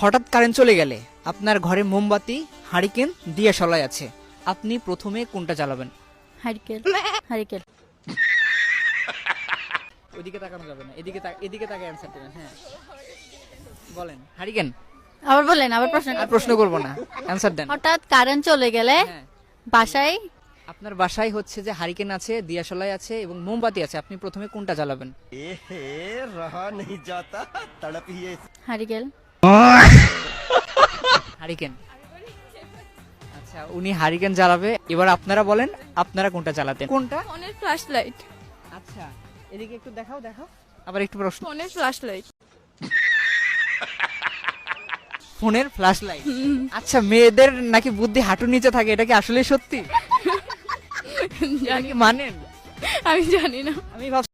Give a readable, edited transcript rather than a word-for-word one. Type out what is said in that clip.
হঠাৎ কারেন্ট চলে গেলে আপনার ঘরে মোমবাতি, হারিকেন, দিয়াশলাই আছে, আপনি প্রথমে কোনটা জ্বালাবেন? হারিকেল। হারিকেল। ওইদিকে তাকানো যাবে না, এদিকে তাকে অ্যানসার দেবেন। হ্যাঁ বলেন। হারিকেন? আবার বলেন, আবার প্রশ্ন। আর প্রশ্ন করব না, অ্যানসার দেন। হঠাৎ কারেন্ট চলে গেলে হ্যাঁ, বাসায় আপনার বাসায় হচ্ছে যে হারিকেন আছে, দিয়াশলাই আছে এবং মোমবাতি আছে, আপনি প্রথমে কোনটা জ্বালাবেন? रहा नहीं जाता तड़प ही ऐसी। হারিকেল। হারিকেন। আচ্ছা, উনি হারিকেন জ্বালাবে। এবার আপনারা বলেন আপনারা কোনটা জ্বালাতেন? কোনটা? ফোনের ফ্ল্যাশ লাইট। আচ্ছা, এদিকে একটু দেখাও। আবার একটু প্রশ্ন। ফোনের ফ্ল্যাশ লাইট। ফোনের ফ্ল্যাশ লাইট। আচ্ছা, মেয়েদের নাকি বুদ্ধি হাঁটুর নিচে থাকে, এটা কি আসলে সত্যি? এটা কি মানেন? আমি জানি না। আমি ভাবছি